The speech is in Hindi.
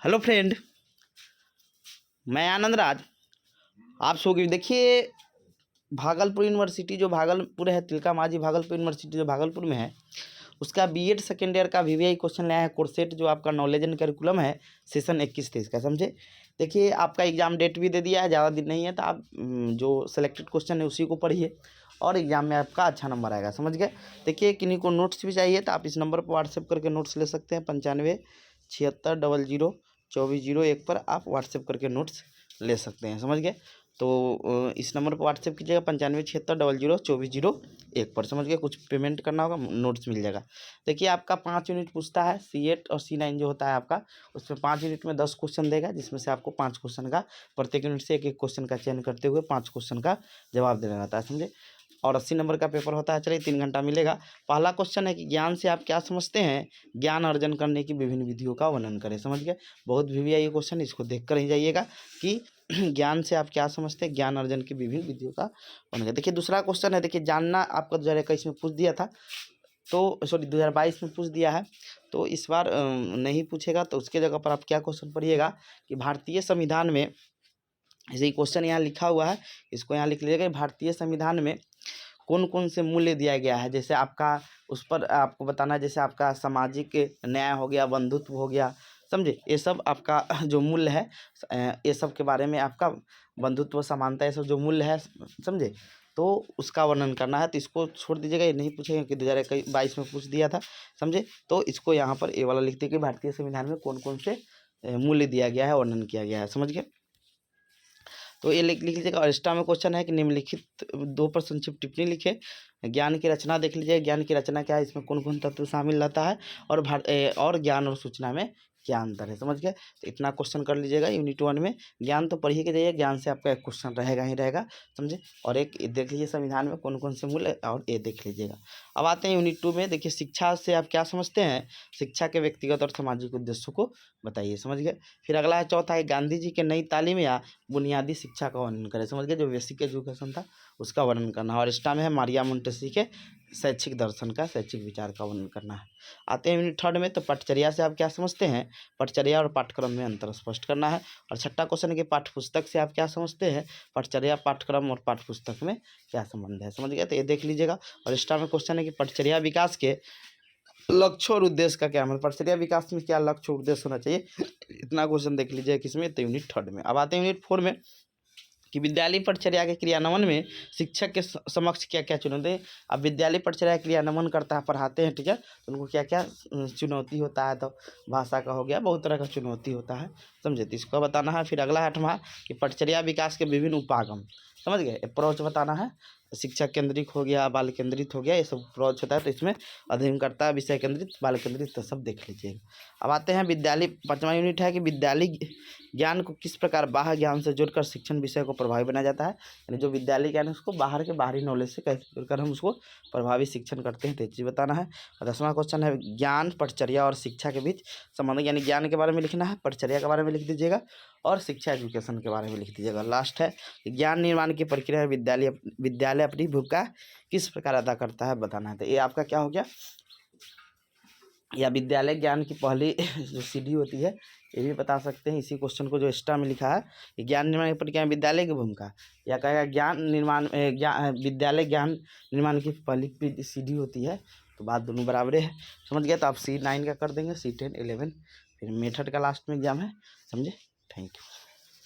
हेलो फ्रेंड, मैं आनंद राज। आप सो गए। देखिए, भागलपुर यूनिवर्सिटी जो भागलपुर है, तिलका मांझी भागलपुर यूनिवर्सिटी जो भागलपुर में है, उसका बीएड सेकेंड ईयर का वीवीआई क्वेश्चन लाया है। कोर्सेट जो आपका नॉलेज एंड करिकुलम है, सेशन 21-23 का, समझे। देखिए, आपका एग्ज़ाम डेट भी दे दिया है, ज़्यादा दिन नहीं है, तो आप जो सेलेक्टेड क्वेश्चन है उसी को पढ़िए और एग्जाम में आपका अच्छा नंबर आएगा, समझ गए। देखिए, किन्हीं को नोट्स भी चाहिए तो आप इस नंबर पर व्हाट्सएप करके नोट्स ले सकते हैं। 9576002401 पर आप व्हाट्सएप करके नोट्स ले सकते हैं, समझ गए। तो इस नंबर पर व्हाट्सएप कीजिएगा 9576002401 पर, समझ गए। कुछ पेमेंट करना होगा, नोट्स मिल जाएगा। देखिए, आपका 5 यूनिट पूछता है। C8 और C9 जो होता है आपका, उसमें 5 यूनिट में 10 क्वेश्चन देगा, जिसमें से आपको 5 क्वेश्चन का प्रत्येक यूनिट से एक एक क्वेश्चन का चयन करते हुए 5 क्वेश्चन का जवाब देना रहता है, समझे। और 80 नंबर का पेपर होता है। चलिए, 3 घंटा मिलेगा। पहला क्वेश्चन है कि ज्ञान से आप क्या समझते हैं। ज्ञान अर्जन करने की विभिन्न विधियों का वर्णन करें, समझ गए। बहुत वीवीआई क्वेश्चन, इसको देख कर ही जाइएगा कि ज्ञान से आप क्या समझते हैं, ज्ञान अर्जन की विभिन्न विधियों का वर्णन करें। देखिए, दूसरा क्वेश्चन है, देखिए, जानना आपका 2021 में पूछ दिया था, तो सॉरी 2022 में पूछ दिया है, तो इस बार नहीं पूछेगा। तो उसके जगह पर आप क्या क्वेश्चन पढ़िएगा कि भारतीय संविधान में, ऐसे ही क्वेश्चन यहाँ लिखा हुआ है, इसको यहाँ लिख लीजिएगा। भारतीय संविधान में कौन कौन से मूल्य दिया गया है। जैसे आपका उस पर आपको बताना है, जैसे आपका सामाजिक न्याय हो गया, बंधुत्व हो गया, समझे। ये सब आपका जो मूल्य है, ये सब के बारे में आपका बंधुत्व, समानता, ये सब जो मूल्य है, समझे, तो उसका वर्णन करना है। तो इसको छोड़ दीजिएगा, ये नहीं पूछेगा कि 2022 में पूछ दिया था, समझे। तो इसको यहाँ पर ये वाला लिखते कि भारतीय संविधान में कौन कौन से मूल्य दिया गया है, वर्णन किया गया है, समझ गए। तो ये लिख लीजिएगा। और एक्स्ट्रा में क्वेश्चन है कि निम्नलिखित 2 पर संक्षिप्त टिप्पणी लिखे। ज्ञान की रचना देख लीजिए। ज्ञान की रचना क्या है, इसमें कौन कौन तत्व शामिल रहता है, और ज्ञान और सूचना में क्या अंतर है, समझ गए। तो इतना क्वेश्चन कर लीजिएगा यूनिट 1 में। ज्ञान तो पढ़िए के जाइए, ज्ञान से आपका एक क्वेश्चन रहेगा ही रहेगा, समझे। और एक देख लीजिए संविधान में कौन कौन से मूल्य, और ये देख लीजिएगा। अब आते हैं यूनिट 2 में। देखिए, शिक्षा से आप क्या समझते हैं, शिक्षा के व्यक्तिगत और सामाजिक उद्देश्यों को बताइए, समझ गए। फिर अगला है, चौथा है, गांधी जी के नई तालीम या बुनियादी शिक्षा का वर्णन करें, समझ गए। जो बेसिक एजुकेशन था उसका वर्णन करना है। और इस टाइम है मारिया मोंटेसी के शैक्षिक दर्शन का, शैक्षिक विचार का वर्णन करना है। आते हैं यूनिट 3 में। तो पटचर्या से आप क्या समझते हैं, पटचर्या और पाठ्यक्रम में अंतर स्पष्ट करना है। और छठा क्वेश्चन है कि पाठ्यपुस्तक से आप क्या समझते हैं, पटचर्या, पाठ्यक्रम और पाठ्यपुस्तक में क्या संबंध है, समझ गए। तो ये देख लीजिएगा। और इस टाइम में क्वेश्चन है कि पटचर्या विकास के लक्ष्य और उद्देश्य का क्या, मतलब पटचर्या विकास में क्या लक्ष्य और उद्देश्य होना चाहिए, इतना क्वेश्चन देख लीजिए किसमें, तो यूनिट 3 में। अब आते हैं यूनिट 4 में कि विद्यालय पटचर्या के क्रियान्वयन में शिक्षक के समक्ष क्या क्या चुनौती है। अब विद्यालय पटचर्या का क्रियान्वयन करता है, पढ़ाते हैं टीचर, तो उनको क्या क्या चुनौती होता है। तो भाषा का हो गया, बहुत तरह का चुनौती होता है, समझे, तो इसको बताना है। फिर अगला 8वां कि पटचर्या विकास के विभिन्न उपागम, समझ गए। अप्रोच बताना है, शिक्षा केंद्रित हो गया, बाल केंद्रित हो गया, ये सब अप्रोच होता है। तो इसमें अध्ययन करता है, विषय केंद्रित, बाल केंद्रित, तो सब देख लीजिएगा। अब आते हैं विद्यालय, 5वां यूनिट है कि विद्यालय ज्ञान को किस प्रकार बाह्य ज्ञान से जोड़कर शिक्षण विषय को प्रभावी बनाया जाता है। यानी जो विद्यालय ज्ञान है उसको बाहर के बाहरी नॉलेज से कैसे जोड़कर हम उसको प्रभावी शिक्षण करते हैं, तो ये चीज़ बताना है। और 10वां क्वेश्चन है ज्ञान, पटचर्या और शिक्षा के बीच संबंध, यानी ज्ञान के बारे में लिखना है, पटचर्या के बारे में लिख दीजिएगा, और शिक्षा एजुकेशन के बारे में लिख दीजिएगा। लास्ट है ज्ञान निर्माण की प्रक्रिया में विद्यालय अपनी भूमिका किस प्रकार अदा करता है, बताना है। तो ये आपका क्या हो गया, या विद्यालय ज्ञान की पहली जो सीढ़ी होती है, ये भी बता सकते हैं। इसी क्वेश्चन को जो एक्स्ट्रा में लिखा है, ज्ञान निर्माण की प्रक्रिया में विद्यालय की भूमिका, या कहेगा ज्ञान निर्माण, विद्यालय ज्ञान निर्माण की पहली सीढ़ी होती है, तो बात दोनों बराबर है, समझ गया। तो आप C9 का कर देंगे, C10, 11, फिर मेथड का लास्ट में एग्जाम है, समझे। Thank you.